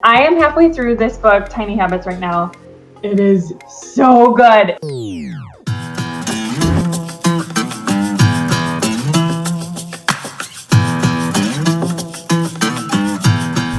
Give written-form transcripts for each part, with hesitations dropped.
I am halfway through this book, Tiny Habits, right now. It is so good.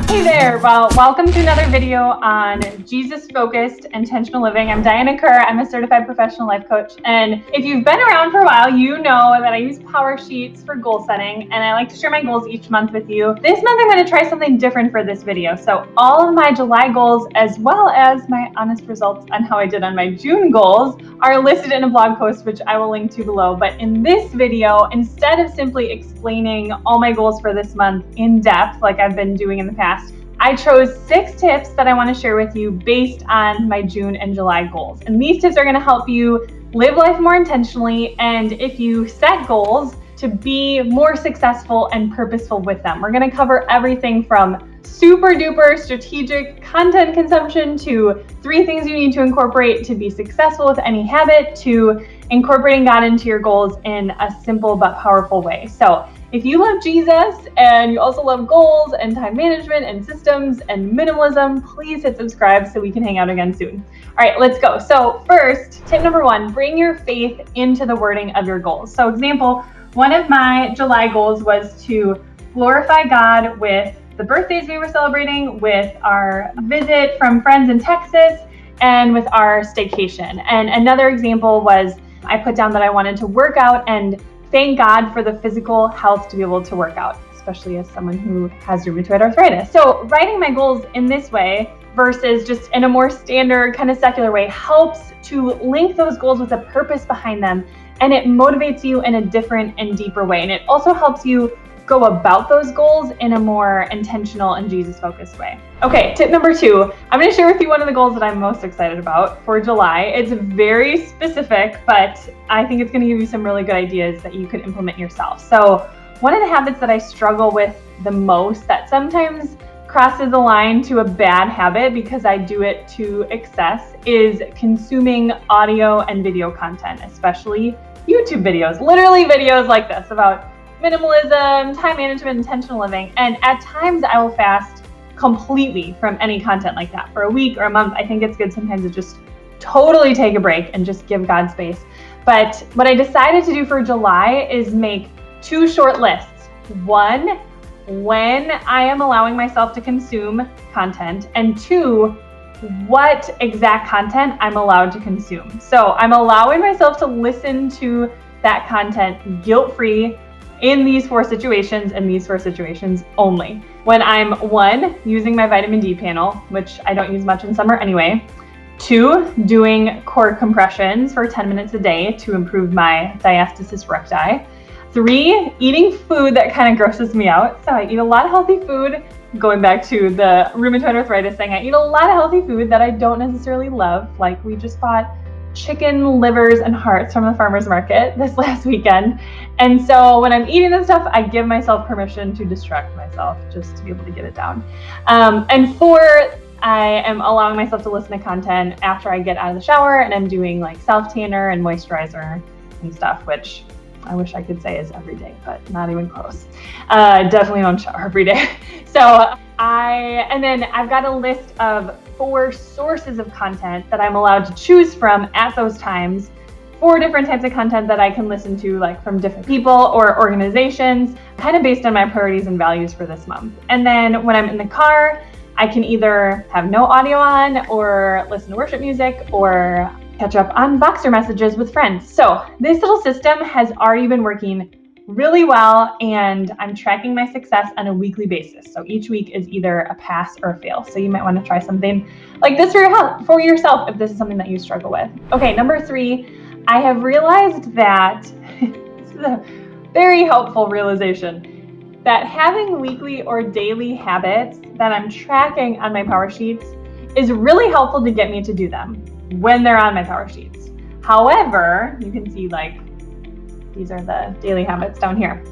Hey there, well, welcome to another video on Jesus-focused intentional living. I'm Diana Kerr. I'm a certified professional life coach. And if you've been around for a while, you know that I use Power Sheets for goal setting, and I like to share my goals each month with you. This month, I'm going to try something different for this video. So all of my July goals, as well as my honest results on how I did on my June goals, are listed in a blog post, which I will link to below. But in this video, instead of simply explaining all my goals for this month in depth, like I've been doing in the past, I chose 6 tips that I want to share with you based on my June and July goals. And these tips are going to help you live life more intentionally, and if you set goals, to be more successful and purposeful with them. We're going to cover everything from super duper strategic content consumption to 3 things you need to incorporate to be successful with any habit, to incorporating God into your goals in a simple but powerful way. So if you love Jesus and you also love goals and time management and systems and minimalism, please hit subscribe so we can hang out again soon. All right, let's go. So first, tip number 1, bring your faith into the wording of your goals. So example, one of my July goals was to glorify God with the birthdays we were celebrating, with our visit from friends in Texas, and with our staycation. And another example was I put down that I wanted to work out and thank God for the physical health to be able to work out, especially as someone who has rheumatoid arthritis. So writing my goals in this way versus just in a more standard kind of secular way helps to link those goals with a purpose behind them, and it motivates you in a different and deeper way. And it also helps you go about those goals in a more intentional and Jesus-focused way. Okay, tip number 2, I'm going to share with you one of the goals that I'm most excited about for July. It's very specific, but I think it's going to give you some really good ideas that you could implement yourself. So one of the habits that I struggle with the most, that sometimes crosses the line to a bad habit because I do it to excess, is consuming audio and video content, especially YouTube videos, literally videos like this about minimalism, time management, intentional living. And at times I will fast completely from any content like that for a week or a month. I think it's good sometimes to just totally take a break and just give God space. But what I decided to do for July is make 2 short lists. 1, when I am allowing myself to consume content, and 2, what exact content I'm allowed to consume. So I'm allowing myself to listen to that content guilt-free in these 4 situations, and these 4 situations only. When I'm 1, using my vitamin D panel, which I don't use much in summer anyway. 2, doing core compressions for 10 minutes a day to improve my diastasis recti. 3, eating food that kind of grosses me out. So I eat a lot of healthy food. Going back to the rheumatoid arthritis thing, I eat a lot of healthy food that I don't necessarily love. Like we just bought chicken livers and hearts from the farmer's market this last weekend. And so when I'm eating this stuff, I give myself permission to distract myself just to be able to get it down. And 4, I am allowing myself to listen to content after I get out of the shower, and I'm doing like self-tanner and moisturizer and stuff, which I wish I could say is every day, but not even close. Definitely don't shower every day. So and then I've got a list of 4 sources of content that I'm allowed to choose from at those times. 4 different types of content that I can listen to, like from different people or organizations, kind of based on my priorities and values for this month. And then when I'm in the car, I can either have no audio on or listen to worship music or catch up on Voxer messages with friends. So this little system has already been working really well, and I'm tracking my success on a weekly basis. So each week is either a pass or a fail. So you might want to try something like this for yourself if this is something that you struggle with. Okay, number 3, I have realized that this is a very helpful realization, that having weekly or daily habits that I'm tracking on my Power Sheets is really helpful to get me to do them when they're on my Power Sheets. However, you can see like these are the daily habits down here.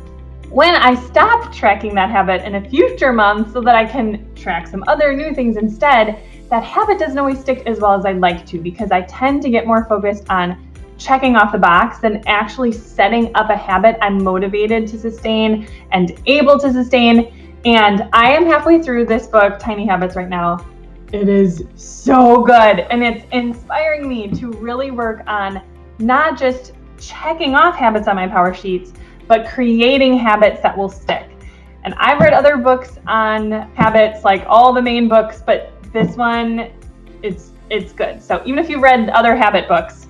When I stop tracking that habit in a future month so that I can track some other new things instead, that habit doesn't always stick as well as I'd like to, because I tend to get more focused on checking off the box than actually setting up a habit I'm motivated to sustain and able to sustain And I am halfway through this book, Tiny Habits, right now. It is so good. And it's inspiring me to really work on not just checking off habits on my power sheets, but creating habits that will stick. And I've read other books on habits, like all the main books, but this one, it's good. So even if you've read other habit books,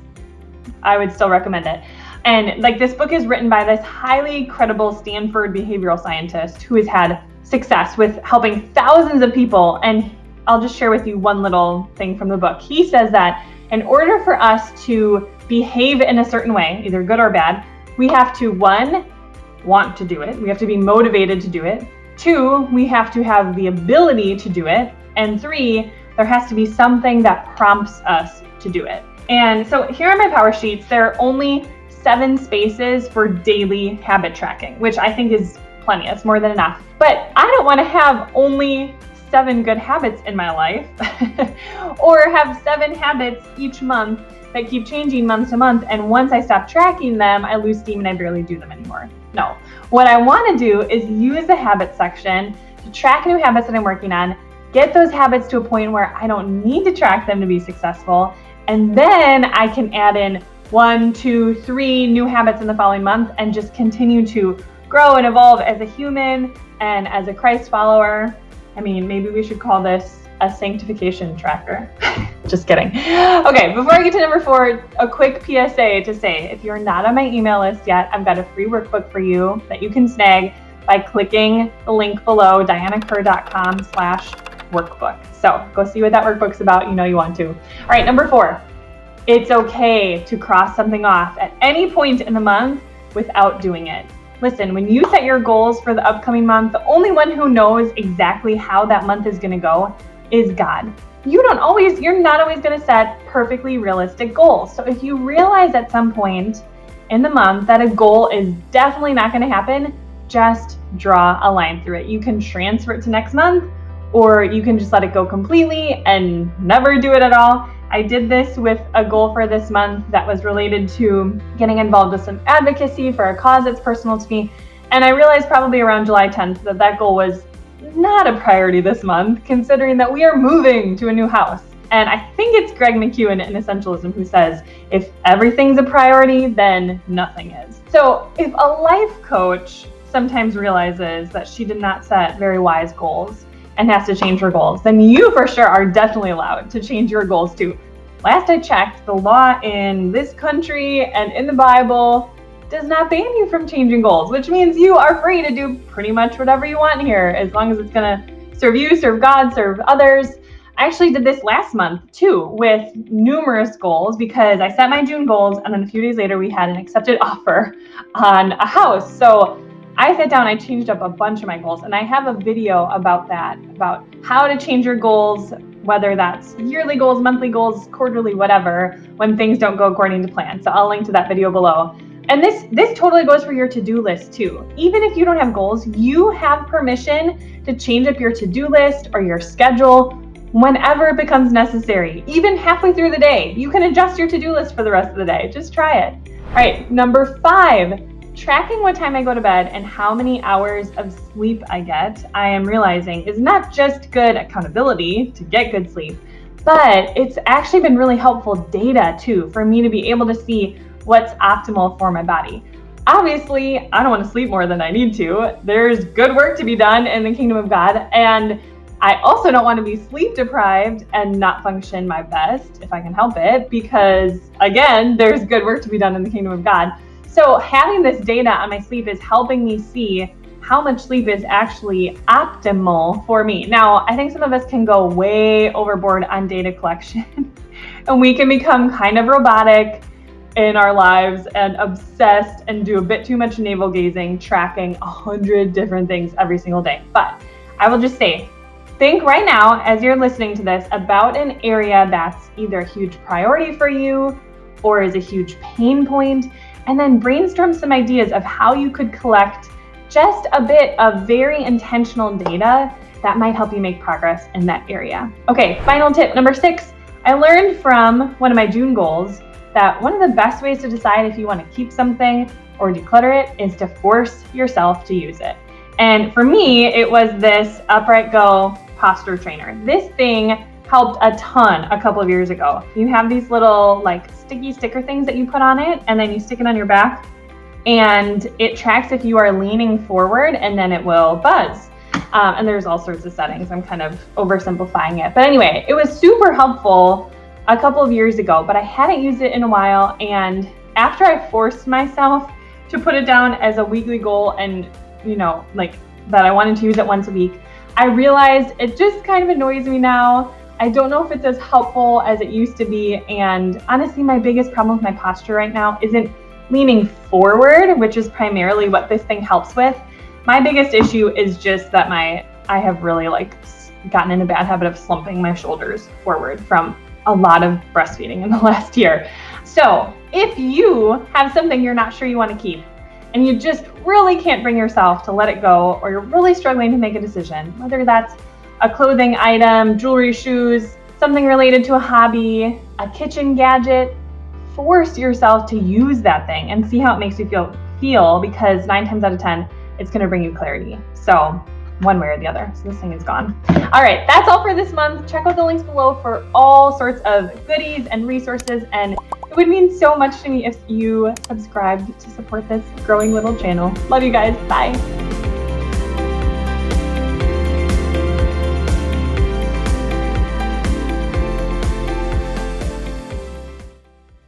I would still recommend it. And like, this book is written by this highly credible Stanford behavioral scientist who has had success with helping thousands of people. And I'll just share with you one little thing from the book. He says that in order for us to behave in a certain way, either good or bad, we have to, 1, want to do it. We have to be motivated to do it. 2, we have to have the ability to do it. And 3, there has to be something that prompts us to do it. And so here are my power sheets. There are only 7 spaces for daily habit tracking, which I think is plenty. It's more than enough. But I don't want to have only 7 good habits in my life or have 7 habits each month that keep changing month to month. And once I stop tracking them, I lose steam and I barely do them anymore. No, what I want to do is use the habit section to track new habits that I'm working on, get those habits to a point where I don't need to track them to be successful. And then I can add in 1, 2, 3 new habits in the following month and just continue to grow and evolve as a human and as a Christ follower. I mean, maybe we should call this a sanctification tracker. Just kidding. Okay, before I get to number 4, a quick PSA to say, if you're not on my email list yet, I've got a free workbook for you that you can snag by clicking the link below, dianakerr.com/workbook. So go see what that workbook's about. You know you want to. All right, number 4, it's okay to cross something off at any point in the month without doing it. Listen, when you set your goals for the upcoming month, the only one who knows exactly how that month is going to go is God. You're not always going to set perfectly realistic goals. So if you realize at some point in the month that a goal is definitely not going to happen, just draw a line through it. You can transfer it to next month, or you can just let it go completely and never do it at all. I did this with a goal for this month that was related to getting involved with some advocacy for a cause that's personal to me. And I realized probably around July 10th that goal was not a priority this month, considering that we are moving to a new house. And I think it's Greg McKeown in Essentialism who says, if everything's a priority, then nothing is. So if a life coach sometimes realizes that she did not set very wise goals and has to change her goals, then you for sure are definitely allowed to change your goals too. Last I checked, the law in this country and in the Bible does not ban you from changing goals, which means you are free to do pretty much whatever you want here, as long as it's gonna serve you, serve God, serve others. I actually did this last month too, with numerous goals, because I set my June goals and then a few days later we had an accepted offer on a house. So I sat down, I changed up a bunch of my goals, and I have a video about that, about how to change your goals, whether that's yearly goals, monthly goals, quarterly, whatever, when things don't go according to plan. So I'll link to that video below. And this totally goes for your to-do list too. Even if you don't have goals, you have permission to change up your to-do list or your schedule whenever it becomes necessary. Even halfway through the day, you can adjust your to-do list for the rest of the day. Just try it. All right, number 5. Tracking what time I go to bed and how many hours of sleep I get, I am realizing is not just good accountability to get good sleep, but it's actually been really helpful data too, for me to be able to see what's optimal for my body. Obviously, I don't want to sleep more than I need to. There's good work to be done in the kingdom of God. And I also don't want to be sleep deprived and not function my best if I can help it, because again, there's good work to be done in the kingdom of God. So having this data on my sleep is helping me see how much sleep is actually optimal for me. Now, I think some of us can go way overboard on data collection and we can become kind of robotic in our lives and obsessed and do a bit too much navel gazing, tracking 100 different things every single day. But I will just say, think right now as you're listening to this about an area that's either a huge priority for you or is a huge pain point, and then brainstorm some ideas of how you could collect just a bit of very intentional data that might help you make progress in that area. Okay, final tip, number 6. I learned from one of my June goals that one of the best ways to decide if you want to keep something or declutter it is to force yourself to use it. And for me, it was this Upright Go posture trainer. This thing helped a ton a couple of years ago. You have these little like sticky sticker things that you put on it, and then you stick it on your back, and it tracks if you are leaning forward, and then it will buzz. And there's all sorts of settings. I'm kind of oversimplifying it. But anyway, it was super helpful a couple of years ago, but I hadn't used it in a while. And after I forced myself to put it down as a weekly goal and, like that I wanted to use it once a week, I realized it just kind of annoys me now. I don't know if it's as helpful as it used to be. And honestly, my biggest problem with my posture right now isn't leaning forward, which is primarily what this thing helps with. My biggest issue is just that I have really gotten in a bad habit of slumping my shoulders forward from a lot of breastfeeding in the last year. So if you have something you're not sure you want to keep, and you just really can't bring yourself to let it go, or you're really struggling to make a decision, whether that's a clothing item, jewelry, shoes, something related to a hobby, a kitchen gadget, force yourself to use that thing and see how it makes you feel, because 9 times out of 10, it's going to bring you clarity. So one way or the other. So this thing is gone. All right, that's all for this month. Check out the links below for all sorts of goodies and resources. And it would mean so much to me if you subscribed to support this growing little channel. Love you guys. Bye.